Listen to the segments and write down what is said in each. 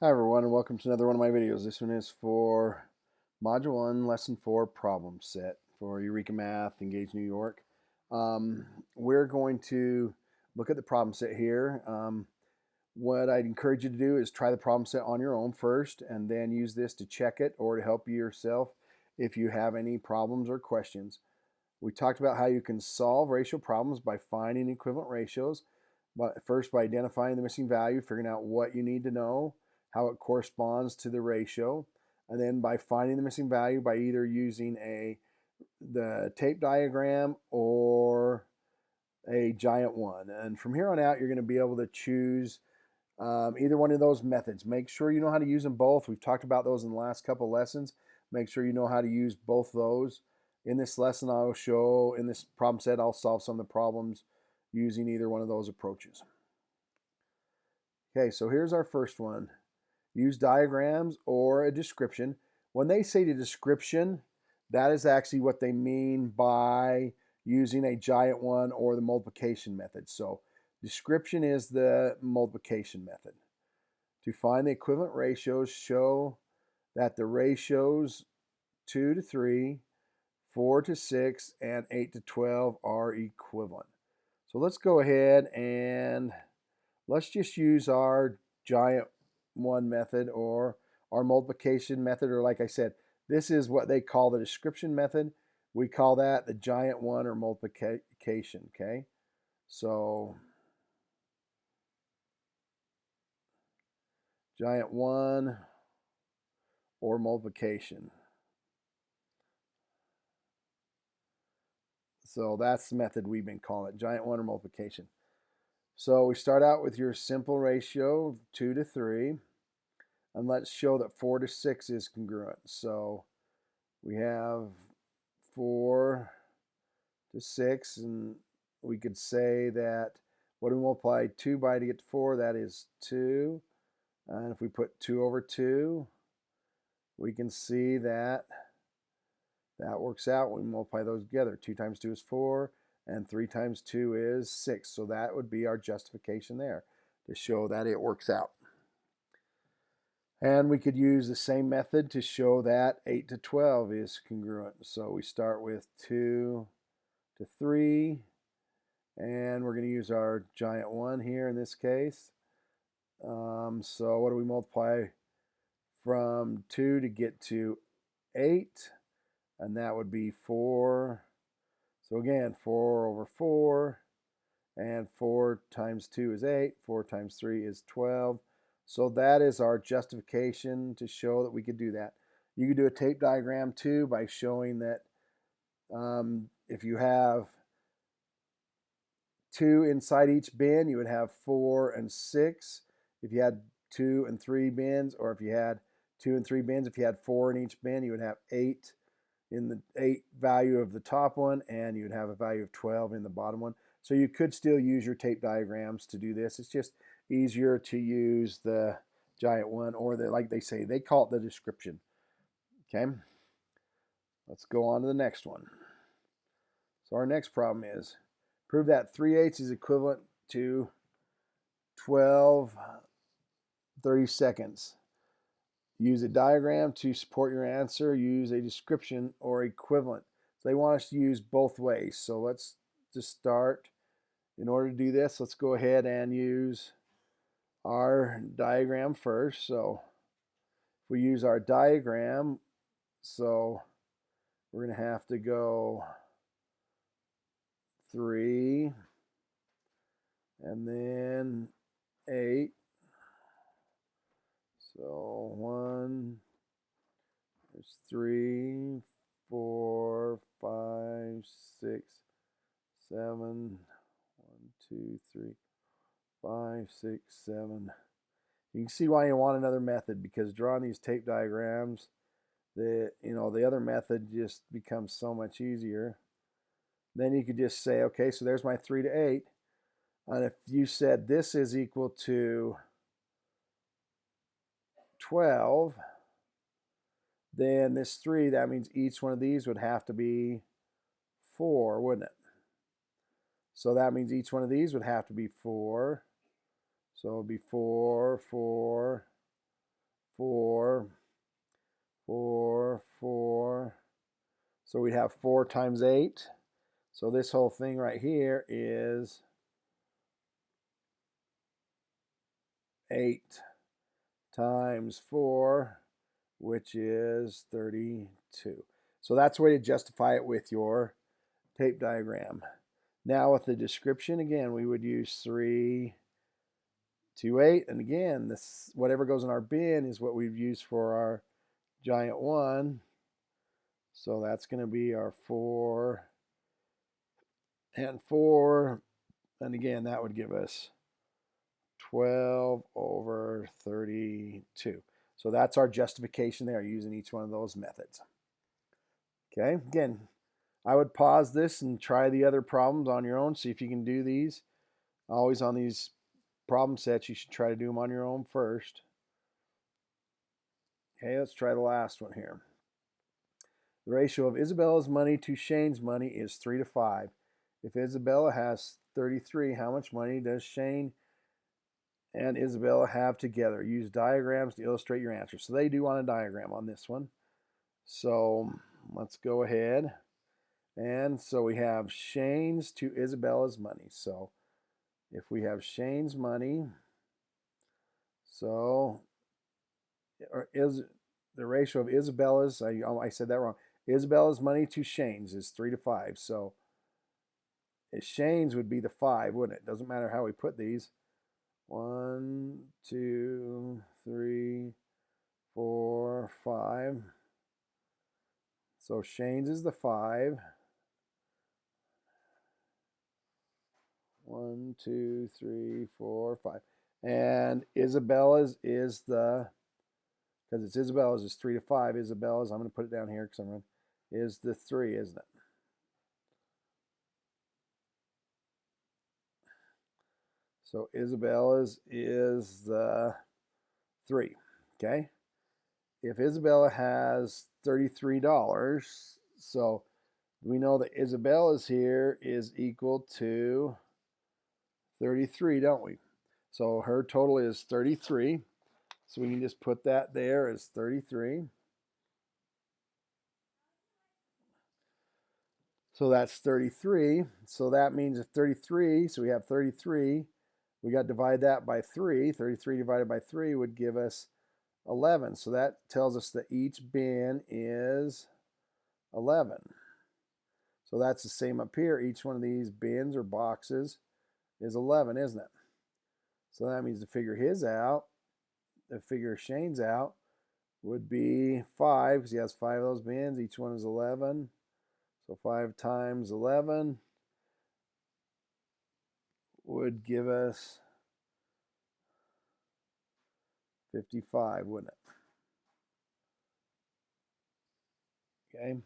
Hi everyone, and welcome to another one of my videos. This one is for Module 1, Lesson 4 problem set for Eureka Math, Engage New York. We're going to look at the problem set here. What I'd encourage you to do is try the problem set on your own first and then use this to check it or to help you yourself if you have any problems or questions. We talked about how you can solve ratio problems by finding equivalent ratios, but first by identifying the missing value, figuring out what you need to know, how it corresponds to the ratio, and then by finding the missing value by either using the tape diagram or a giant one. And from here on out, you're going to be able to choose either one of those methods. Make sure you know how to use them both. We've talked about those in the last couple lessons. Make sure you know how to use both those. In this lesson, I will show, in this problem set, I'll solve some of the problems using either one of those approaches. Okay, so here's our first one. Use diagrams or a description. When they say the description, that is actually what they mean by using a giant one or the multiplication method. So description is the multiplication method. To find the equivalent ratios, show that the ratios 2 to 3, 4 to 6, and 8 to 12 are equivalent. So let's go ahead and let's just use our giant one method or our multiplication method, or like I said, this is what they call the description method. We call that the giant one or multiplication, okay? So giant one or multiplication. So that's the method we've been calling it, giant one or multiplication. So we start out with your simple ratio, 2 to 3, and let's show that 4 to 6 is congruent. So we have 4 to 6, and we could say that what do we multiply 2 by to get to 4? That is 2. And if we put 2 over 2, we can see that that works out when we multiply those together. 2 times 2 is 4, and 3 times 2 is 6. So that would be our justification there to show that it works out. And we could use the same method to show that 8 to 12 is congruent. So we start with 2 to 3, and we're going to use our giant 1 here in this case. So what do we multiply from 2 to get to 8? And that would be 4. So again, 4 over 4, and 4 times 2 is 8, 4 times 3 is 12. So that is our justification to show that we could do that. You could do a tape diagram too by showing that if you have 2 inside each bin, you would have 4 and 6. If you had 2 and 3 bins, or if you had 2 and 3 bins, if you had 4 in each bin, you would have 8 in the 8 value of the top one, and you'd have a value of 12 in the bottom one. So you could still use your tape diagrams to do this. It's just easier to use the giant one, or the, like they say, they call it the description. Okay, let's go on to the next one. So our next problem is prove that 3/8 is equivalent to 12/32. Use a diagram to support your answer. Use a description or equivalent. So they want us to use both ways. So let's just start. In order to do this, let's go ahead and use our diagram first. So if we use our diagram, so we're going to have to go 3 and then 8. So 1, there's 3, 4, 5, 6, 7, 1, 2, 3, 5, 6, 7. You can see why you want another method, because drawing these tape diagrams, the other method just becomes so much easier. Then you could just say, okay, so there's my 3 to 8. And if you said this is equal to 12, then this 3, that means each one of these would have to be 4, wouldn't it? So that means each one of these would have to be 4. So it would be 4, 4, 4, 4, 4. So we'd have 4 times 8. So this whole thing right here is 8 times 4, which is 32. So that's the way to justify it with your tape diagram. Now with the description, again, we would use 3, 2, 8. And again, this whatever goes in our bin is what we've used for our giant 1. So that's going to be our 4 and 4. And again, that would give us 12 over 32. So that's our justification there using each one of those methods. Okay, again, I would pause this and try the other problems on your own. See if you can do these. Always on these problem sets, you should try to do them on your own first. Okay, let's try the last one here. The ratio of Isabella's money to Shane's money is 3 to 5. If Isabella has 33, how much money does Shane and Isabella have together? Use diagrams to illustrate your answer. So they do want a diagram on this one. So let's go ahead. And so we have Shane's to Isabella's money. So if we have Shane's money, so or is the ratio of Isabella's, I said that wrong. Isabella's money to Shane's is 3 to 5. So Shane's would be the 5, wouldn't it? Doesn't matter how we put these. 1, 2, 3, 4, 5. So Shane's is the 5. 1, 2, 3, 4, 5. And Isabella's is the, because it's Isabella's is 3 to 5. Isabella's, I'm going to put it down here because I'm going to, is the 3, isn't it? So Isabella's is the 3. Okay. If Isabella has $33, so we know that Isabella's here is equal to 33, don't we? So her total is 33. So we can just put that there as 33. So that's 33. So that means if 33, so we have 33, we got to divide that by 3. 33 divided by 3 would give us 11. So that tells us that each bin is 11. So that's the same up here. Each one of these bins or boxes is 11, isn't it? So that means to figure his out, to figure Shane's out, would be 5, because he has 5 of those bins. Each one is 11. So 5 times 11 would give us 55, wouldn't it? Okay.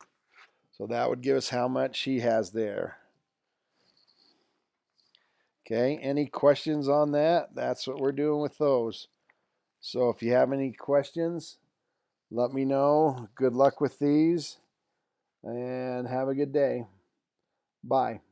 So that would give us how much he has there. Okay, any questions on that? That's what we're doing with those. So if you have any questions, let me know. Good luck with these, and have a good day. Bye.